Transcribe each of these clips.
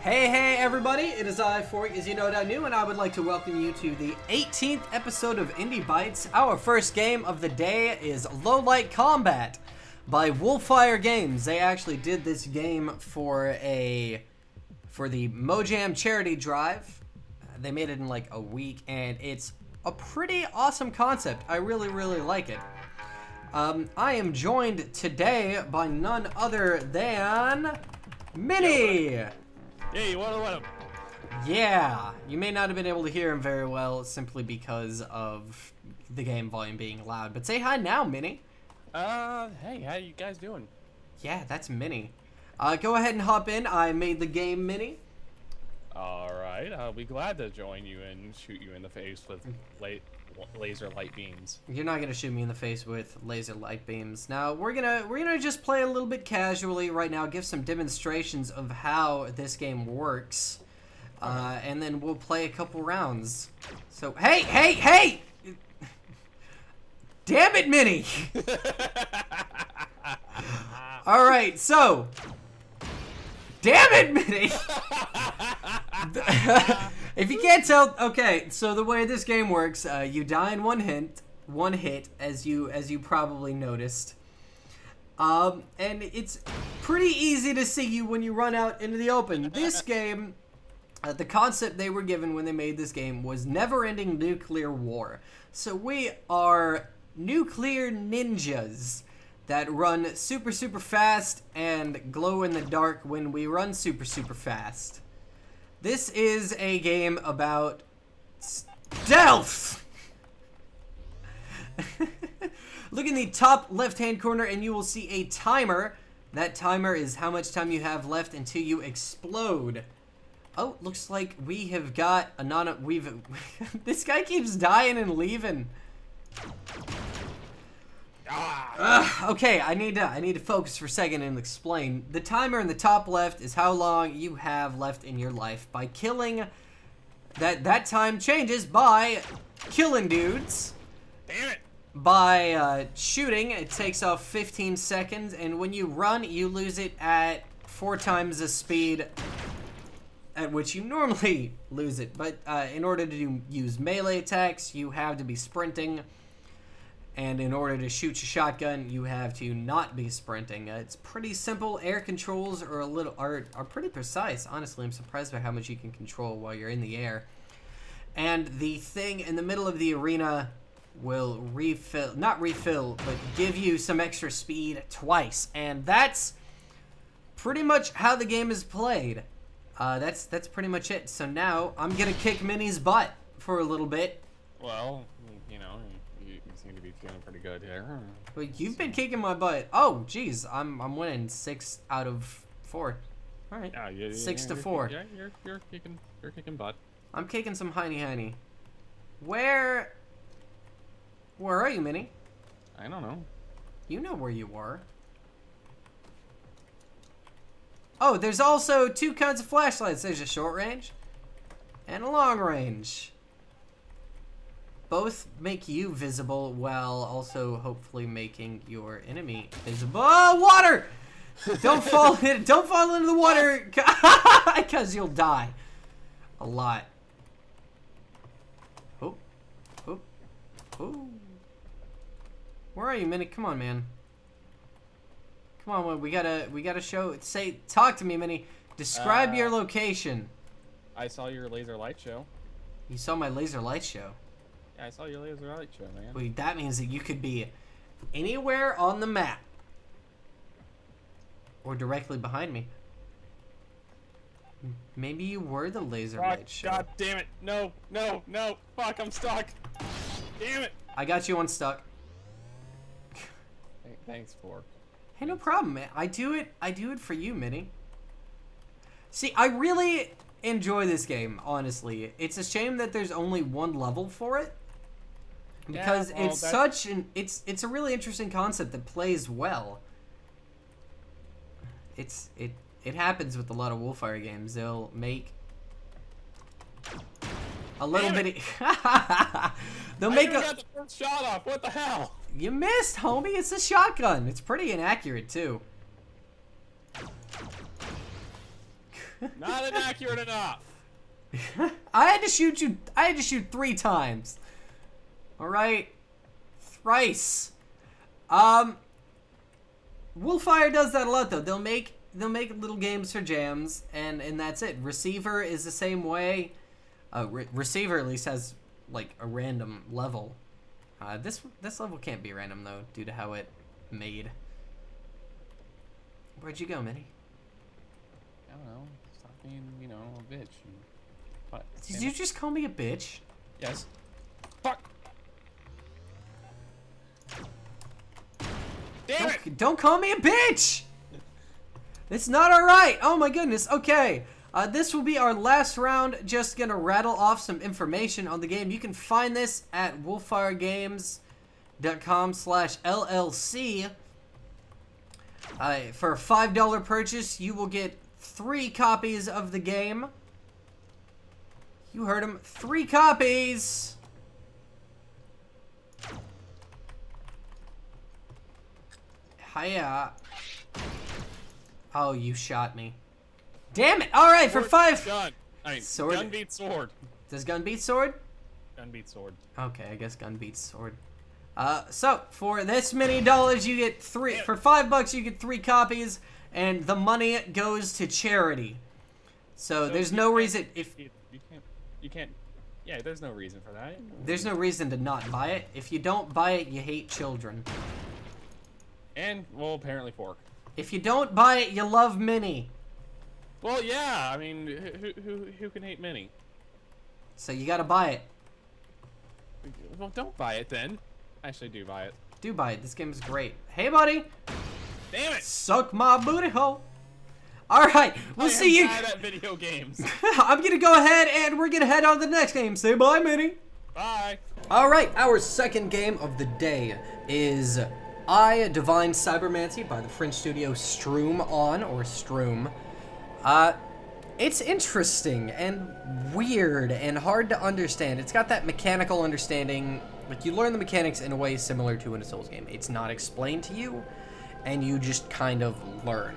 Hey everybody, it is I, as you know, new, and I would like to welcome you to the 18th episode of Indie Bytes. Our first game of the day is Low Light Combat by Wolfire Games. They actually did this game for the Mojam charity drive. They made it in like a week, and it's a pretty awesome concept. I really like it. I am joined today by none other than Minnie. Hey, what? Yeah, you may not have been able to hear him very well simply because of the game volume being loud. But say hi now, Minnie. Hey, how you guys doing? Yeah, that's Minnie. Go ahead and hop in. I made the game, Minnie. Alright, I'll be glad to join you and shoot you in the face with laser light beams. You're not gonna shoot me in the face with laser light beams. Now we're gonna just play a little bit casually right now, give some demonstrations of how this game works, and then we'll play a couple rounds. So hey! Damn it, Minnie! All right, so damn it, Minnie! If you can't tell, okay, so the way this game works, you die in one hit, as you probably noticed. And it's pretty easy to see you when you run out into the open. This game, the concept they were given when they made this game was never-ending nuclear war. So we are nuclear ninjas that run super fast and glow in the dark when we run super fast. This is a game about stealth! Look in the top left-hand corner and you will see a timer. That timer is how much time you have left until you explode. Oh, looks like we have got this guy keeps dying and leaving. Okay, I need to focus for a second and explain. The timer in the top left is how long you have left in your life. By killing, that time changes by killing dudes. Damn it! By shooting, it takes off 15 seconds, and when you run, you lose it at 4 times the speed at which you normally lose it. But in order to use melee attacks, you have to be sprinting. And in order to shoot your shotgun, you have to not be sprinting. It's pretty simple. Air controls are pretty precise. Honestly, I'm surprised by how much you can control while you're in the air. And the thing in the middle of the arena will not refill, but give you some extra speed twice. And that's pretty much how the game is played. That's pretty much it. So now I'm gonna kick Minnie's butt for a little bit. Well, you know, you seem to be feeling pretty good here. Well, you've been kicking my butt. Oh, geez, I'm winning 6 out of 4. All right, Yeah, 6 to 4. Yeah, you're kicking butt. I'm kicking some hiney. Where are you, Minnie? I don't know. You know where you are. Oh, there's also 2 kinds of flashlights. There's a short range and a long range. Both make you visible while also hopefully making your enemy visible. Oh, water! Don't fall into the water, because you'll die a lot. Oh. Where are you, Minnie? Come on, man. Come on, we gotta show. Talk to me, Minnie. Describe your location. I saw your laser light show. You saw my laser light show. Yeah, I saw your laser light show, man. Wait, that means that you could be anywhere on the map. Or directly behind me. Maybe you were the laser light show. God damn it. No. Fuck, I'm stuck. Damn it. I got you unstuck. Thanks for. Hey, no problem, man. I do it for you, Minnie. See, I really enjoy this game, honestly. It's a shame that there's only one level for it. Because it's a really interesting concept that plays well. It happens with a lot of Wolfire games. They'll make a little bit. They'll make got the first shot off. What the hell? You missed, homie. It's a shotgun. It's pretty inaccurate too. Not inaccurate enough. I had to shoot you. I had to shoot 3 times. All right, thrice. Wolfire does that a lot though. They'll make little games for jams, and that's it. Receiver is the same way. Receiver at least has like a random level. This level can't be random though, due to how it made. Where'd you go, Minnie? I don't know. Stop being, you know, a bitch. What? Did you just call me a bitch? Yes. Fuck. Damn it! Don't call me a bitch! It's not alright! Oh my goodness, okay. This will be our last round. Just gonna rattle off some information on the game. You can find this at wolfiregames.com/LLC. For a $5 purchase, you will get 3 copies of the game. You heard him. 3 copies! Hiya. Oh, you shot me. Damn it! Alright, for 5... Gun. I mean, sword. Gun beats sword. Does gun beat sword? Gun beats sword. Okay, I guess gun beats sword. So, for this many dollars, you get 3... For $5, you get 3 copies, and the money goes to charity. So there's no reason... If You can't... Yeah, there's no reason for that. There's no reason to not buy it. If you don't buy it, you hate children. And, well, apparently Fork. If you don't buy it, you love Minnie. Well, yeah, I mean, who can hate Minnie? So you gotta buy it. Well, don't buy it then. Actually, do buy it. Do buy it. This game is great. Hey, buddy. Damn it! Suck my booty hole. Alright, we'll see you. I'm bad at video games. I'm gonna go ahead and we're gonna head on to the next game. Say bye, Minnie. Bye. Alright, our second game of the day is I Divine Cybermancy by the French studio Stroom or Stroom. It's interesting and weird and hard to understand. It's got that mechanical understanding. Like, you learn the mechanics in a way similar to in a Souls game. It's not explained to you, and you just kind of learn.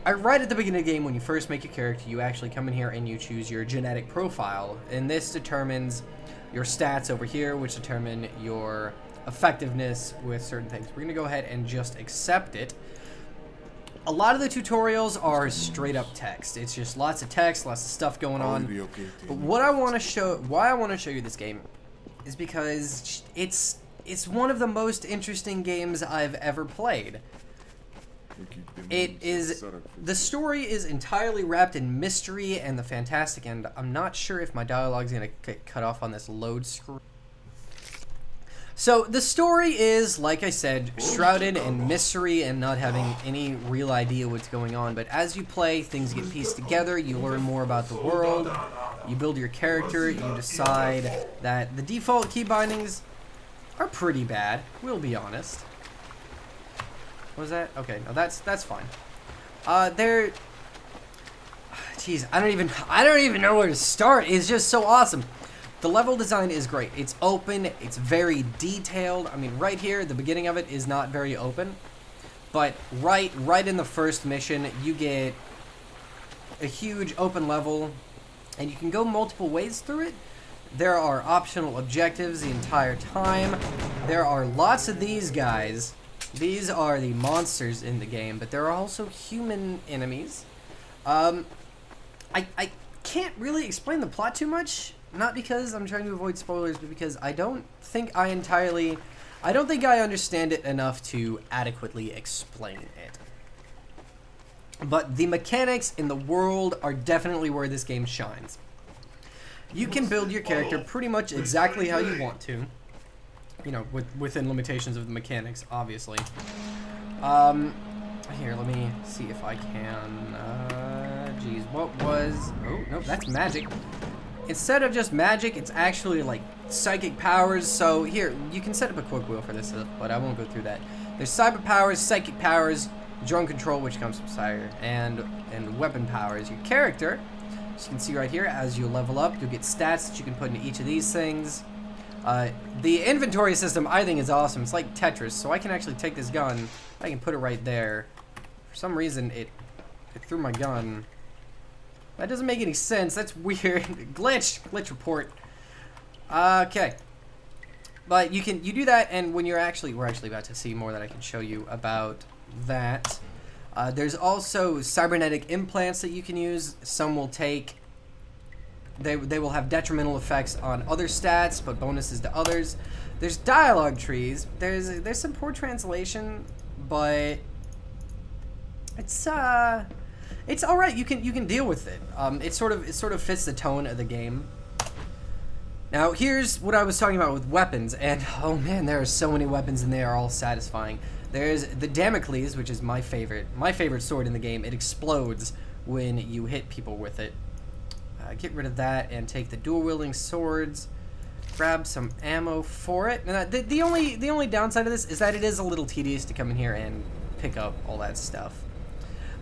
Right at the beginning of the game, when you first make your character, you actually come in here and you choose your genetic profile. And this determines your stats over here, which determine your effectiveness with certain things. We're going to go ahead and just accept it. A lot of the tutorials are straight up text. It's just lots of text, lots of stuff going on. But what I want to show, why I want to show you this game, is because it's one of the most interesting games I've ever played. The story is entirely wrapped in mystery and the fantastic, and I'm not sure if my dialogue's gonna get cut off on this load screen. So the story is, like I said, shrouded in mystery and not having any real idea what's going on. But as you play, things get pieced together, you learn more about the world, you build your character, you decide that the default key bindings are pretty bad, we'll be honest. What was that? Okay, no, that's fine. Jeez, I don't even know where to start. It's just so awesome. The level design is great. It's open, it's very detailed. I mean, right here, the beginning of it is not very open, but right in the first mission, you get a huge open level, and you can go multiple ways through it. There are optional objectives the entire time. There are lots of these guys. These are the monsters in the game, but there are also human enemies. I can't really explain the plot too much. Not because I'm trying to avoid spoilers, but because I don't think I understand it enough to adequately explain it. But the mechanics in the world are definitely where this game shines. You can build your character pretty much exactly how you want to. You know, within limitations of the mechanics, obviously. Here, let me see if I can, geez, what was, oh, no, that's magic. Instead of just magic, it's actually like psychic powers. So here, you can set up a quick wheel for this, but I won't go through that. There's cyber powers, psychic powers, drone control, which comes from Sire, and weapon powers. Your character, as you can see right here, as you level up, you'll get stats that you can put into each of these things. The inventory system, I think, is awesome. It's like Tetris, so I can actually take this gun, I can put it right there. For some reason, it threw my gun That doesn't make any sense. That's weird. Glitch report. Okay. But you do that, and when we're actually about to see more that I can show you about that. There's also cybernetic implants that you can use. Some will take, they will have detrimental effects on other stats, but bonuses to others. There's dialogue trees. There's some poor translation, but it's all right. You can deal with it. It sort of fits the tone of the game. Now here's what I was talking about with weapons, and oh man, there are so many weapons and they are all satisfying. There's the Damocles, which is my favorite sword in the game. It explodes when you hit people with it. Get rid of that and take the dual wielding swords. Grab some ammo for it. And the only downside of this is that it is a little tedious to come in here and pick up all that stuff.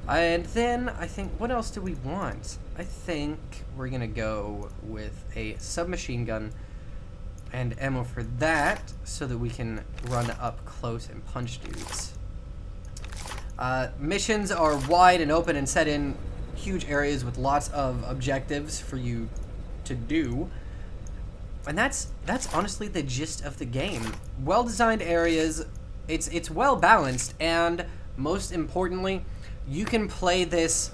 And then I think, what else do we want? I think we're gonna go with a submachine gun and ammo for that, so that we can run up close and punch dudes. Missions are wide and open and set in huge areas with lots of objectives for you to do. And that's honestly the gist of the game. Well-designed areas, it's well balanced, and most importantly, you can play this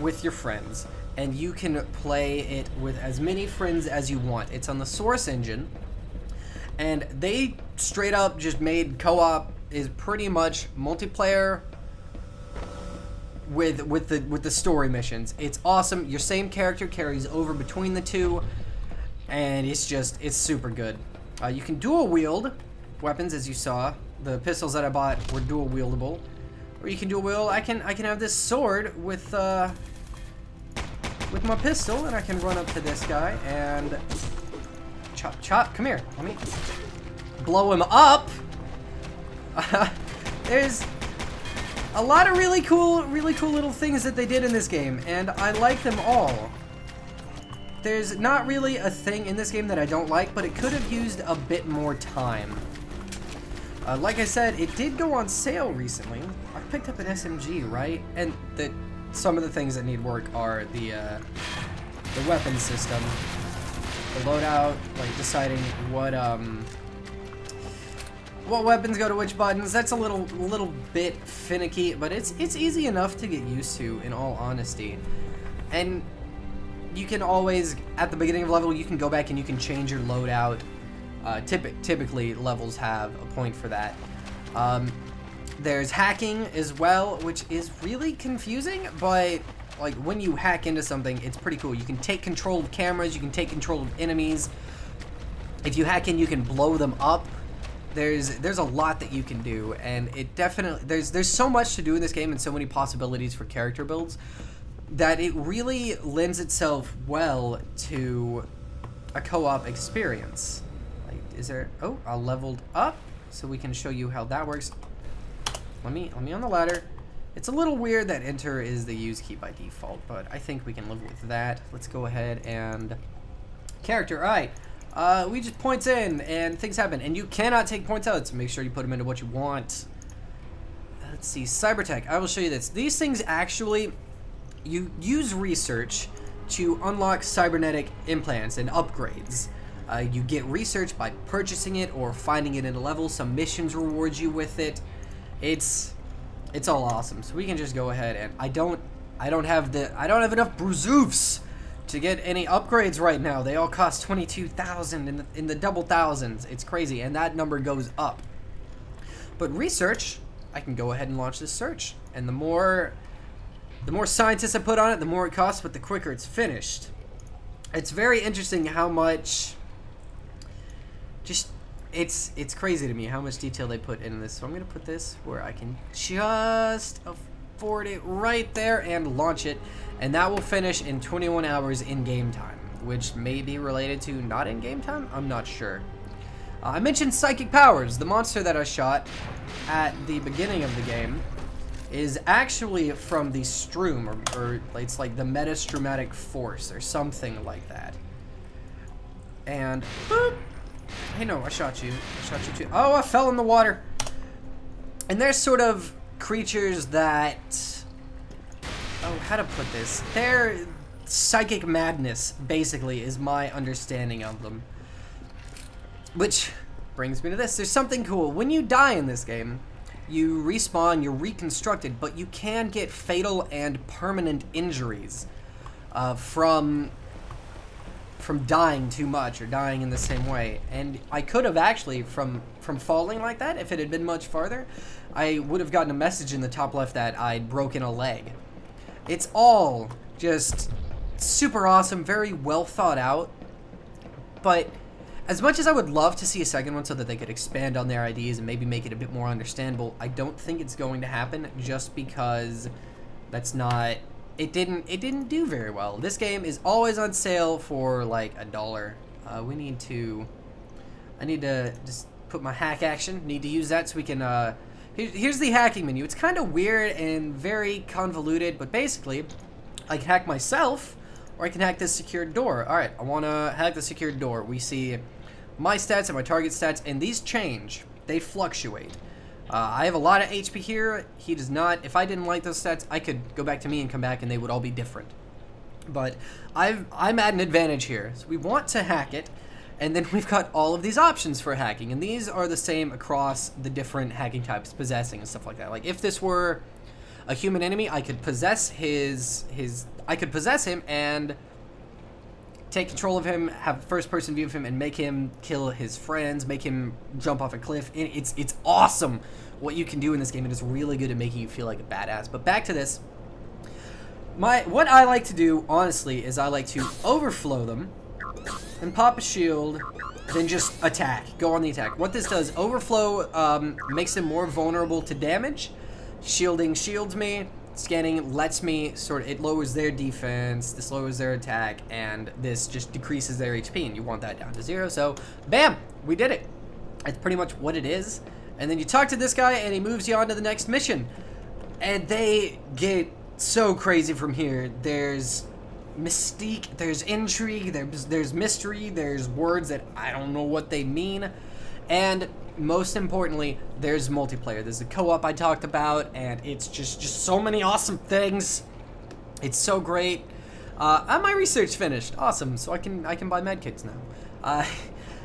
with your friends, and you can play it with as many friends as you want. It's on the Source engine, and they straight up just made co-op is pretty much multiplayer with the story missions. It's awesome. Your same character carries over between the two, and it's super good. You can dual wield weapons, as you saw. The pistols that I bought were dual wieldable. Or you can dual wield. I can have this sword with my pistol, and I can run up to this guy and chop. Come here. Let me blow him up. There's a lot of really cool little things that they did in this game, and I like them all. There's not really a thing in this game that I don't like, but it could have used a bit more time. Like I said, it did go on sale recently. I picked up an SMG, right? And some of the things that need work are the weapon system, the loadout, like deciding what weapons go to which buttons. That's a little bit finicky, but it's easy enough to get used to, in all honesty. And you can always, at the beginning of a level, you can go back and you can change your loadout. Typically, levels have a point for that. There's hacking as well, which is really confusing, but like when you hack into something, it's pretty cool. You can take control of cameras, you can take control of enemies. If you hack in, you can blow them up. There's a lot that you can do, and it definitely there's so much to do in this game and so many possibilities for character builds that it really lends itself well to a co-op experience. Like, is there? Oh, I leveled up, so we can show you how that works. Let me on the ladder. It's a little weird that enter is the use key by default, but I think we can live with that. Let's go ahead and character. All right. We just points in and things happen, and you cannot take points out, so make sure you put them into what you want. Let's see, Cybertech. I will show you this. These things actually, you use research to unlock cybernetic implants and upgrades. You get research by purchasing it or finding it in a level. Some missions reward you with it. It's all awesome. So we can just go ahead and I don't have enough Bruzoofs to get any upgrades right now. They all cost 22,000 in the double thousands. It's crazy, and that number goes up. But research, I can go ahead and launch this search, and the more scientists I put on it, the more it costs, but the quicker it's finished. It's very interesting how much, it's crazy to me how much detail they put into this. So I'm gonna put this where I can just afford it right there and launch it, and that will finish in 21 hours in game time, which may be related to not in game time. I'm not sure. I mentioned psychic powers. The monster that I shot at the beginning of the game is actually from the Stroom, or it's like the metastrumatic force or something like that. And boop. Hey, no, I shot you. I shot you too. Oh, I fell in the water. And they're sort of creatures that, oh, how to put this? They're psychic madness, basically, is my understanding of them. Which brings me to this. There's something cool. When you die in this game, you respawn, you're reconstructed, but you can get fatal and permanent injuries from dying too much or dying in the same way. And I could have actually, from falling like that, if it had been much farther, I would have gotten a message in the top left that I'd broken a leg. It's all just super awesome, very well thought out. But as much as I would love to see a second one so that they could expand on their ideas and maybe make it a bit more understandable, I don't think it's going to happen just because that's not... It didn't do very well. This game is always on sale for like $1. I need to just put my hack action. Need to use that so we can... Here's the hacking menu. It's kind of weird and very convoluted, but basically, I can hack myself, or I can hack this secured door. All right, I want to hack the secured door. We see my stats and my target stats, and these change. They fluctuate. I have a lot of HP here. He does not. If I didn't like those stats, I could go back to me and come back, and they would all be different. But I'm at an advantage here. So we want to hack it, and then we've got all of these options for hacking, and these are the same across the different hacking types, possessing and stuff like that. Like if this were a human enemy, I could possess I could possess him and take control of him, have first-person view of him, and make him kill his friends, make him jump off a cliff. It's awesome what you can do in this game. It is really good at making you feel like a badass. But back to this. What I like to do, honestly, is I like to overflow them and pop a shield, then just attack. Go on the attack. What this does, overflow makes them more vulnerable to damage. Shielding shields me. Scanning lets me it lowers their defense, this lowers their attack, and this just decreases their HP, and you want that down to 0, so bam, we did it. That's pretty much what it is. And then you talk to this guy, and he moves you on to the next mission. And they get so crazy from here. There's mystique, there's intrigue, there's mystery, there's words that I don't know what they mean, and most importantly, there's multiplayer. There's a co-op I talked about, and it's just so many awesome things. It's so great. My research finished. Awesome. So I can buy medkits now.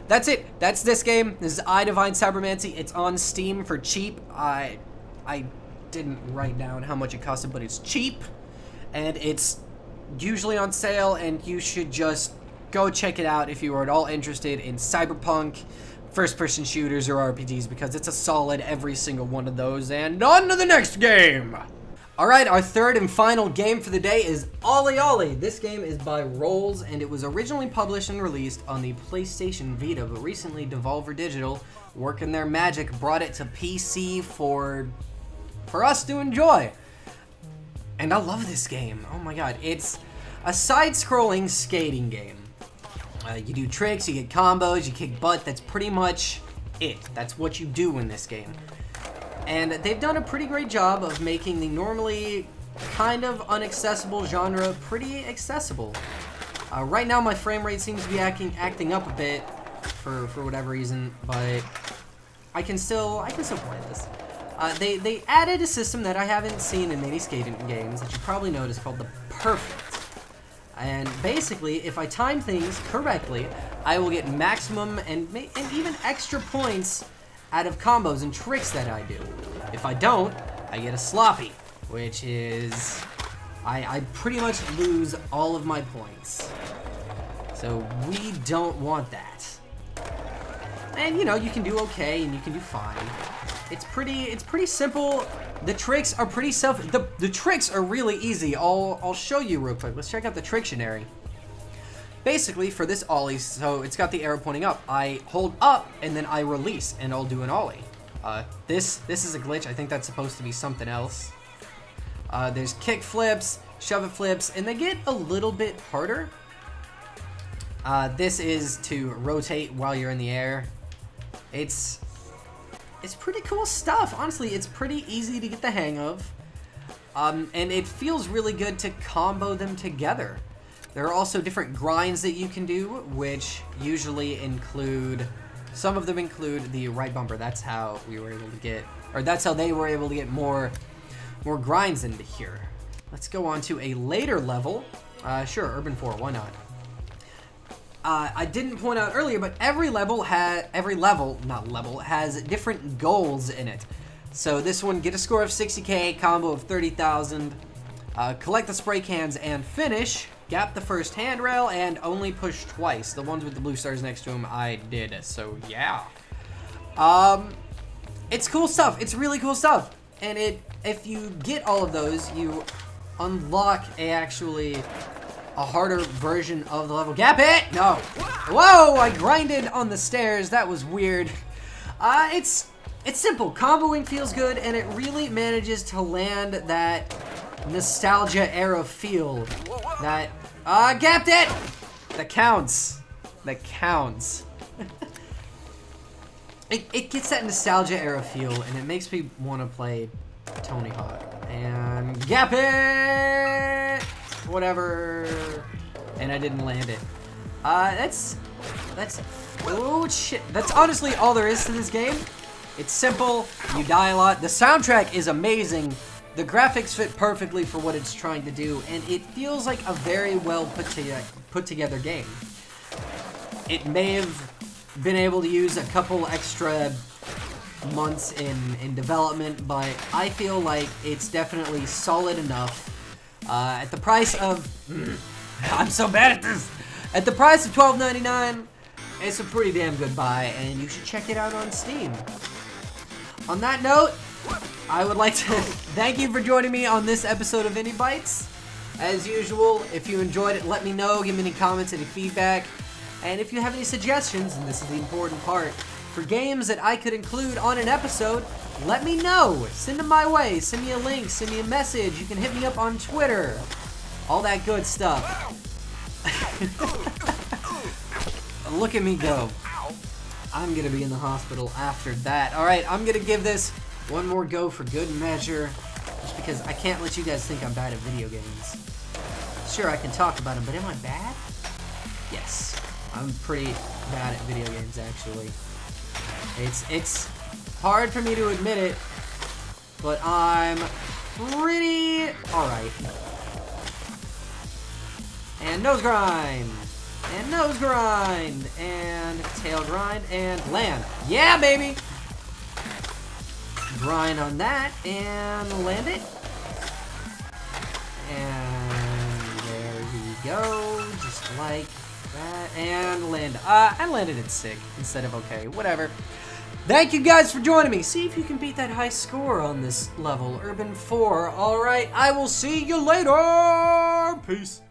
That's it. That's this game. This is I Divine Cybermancy. It's on Steam for cheap. I didn't write down how much it costed, but it's cheap, and it's usually on sale, and you should just go check it out if you are at all interested in cyberpunk, first-person shooters, or RPGs, because it's a solid every single one of those. And on to the next game! Alright, our third and final game for the day is OlliOlli. This game is by Rolls, and it was originally published and released on the PlayStation Vita, but recently Devolver Digital, working their magic, brought it to PC for us to enjoy. And I love this game. Oh my god, it's a side-scrolling skating game. You do tricks, you get combos, you kick butt. That's pretty much it. That's what you do in this game. And they've done a pretty great job of making the normally kind of inaccessible genre pretty accessible. Right now my frame rate seems to be acting up a bit for whatever reason, but I can still play this. They added a system that I haven't seen in many skating games that you probably noticed called the Perfect. And basically, if I time things correctly, I will get maximum and even extra points out of combos and tricks that I do. If I don't, I get a sloppy, which is... I pretty much lose all of my points. So we don't want that. And, you know, you can do okay and you can do fine. It's pretty simple. The tricks are pretty the tricks are really easy. I'll show you real quick. Let's check out the Trictionary. Basically, for this ollie, so it's got the arrow pointing up. I hold up and then I release, and I'll do an ollie. This is a glitch. I think that's supposed to be something else. There's kick flips, shove it flips, and they get a little bit harder. This is to rotate while you're in the air. It's pretty cool stuff. Honestly, it's pretty easy to get the hang of. And it feels really good to combo them together. There are also different grinds that you can do, which usually include... Some of them include the right bumper. That's how we were able to get... Or that's how they were able to get more grinds into here. Let's go on to a later level. Sure, Urban 4, why not? I didn't point out earlier, but every level has different goals in it. So this one, get a score of 60k, combo of 30,000, collect the spray cans and finish, gap the first handrail, and only push twice. The ones with the blue stars next to them, I did, so yeah. It's cool stuff. It's really cool stuff. And if you get all of those, you unlock a harder version of the level. Gap it! No. Whoa, I grinded on the stairs. That was weird. It's simple. Comboing feels good, and it really manages to land that nostalgia era feel. That, gapped it! That counts. That counts. It gets that nostalgia era feel, and it makes me want to play Tony Hawk. And gap it! Whatever. And I didn't land it. That's, oh shit. That's honestly all there is to this game. It's simple, you die a lot. The soundtrack is amazing. The graphics fit perfectly for what it's trying to do, and it feels like a very well put together game. It may have been able to use a couple extra months in development, but I feel like it's definitely solid enough. At the price of, I'm so bad at this. At the price of $12.99, it's a pretty damn good buy, and you should check it out on Steam. On that note, I would like to thank you for joining me on this episode of Indie Bytes. As usual, if you enjoyed it, let me know. Give me any comments, any feedback, and if you have any suggestions, and this is the important part, for games that I could include on an episode, let me know. Send them my way. Send me a link. Send me a message. You can hit me up on Twitter. All that good stuff. Look at me go. I'm going to be in the hospital after that. All right, I'm going to give this one more go for good measure, just because I can't let you guys think I'm bad at video games. Sure, I can talk about them, but am I bad? Yes, I'm pretty bad at video games, actually. It's hard for me to admit it, but I'm pretty alright. And nose grind, and nose grind, and tail grind, and land. Yeah, baby! Grind on that, and land it. And there we go, just like that, and land. I landed it sick instead of okay, whatever. Thank you guys for joining me. See if you can beat that high score on this level, Urban 4. All right, I will see you later. Peace.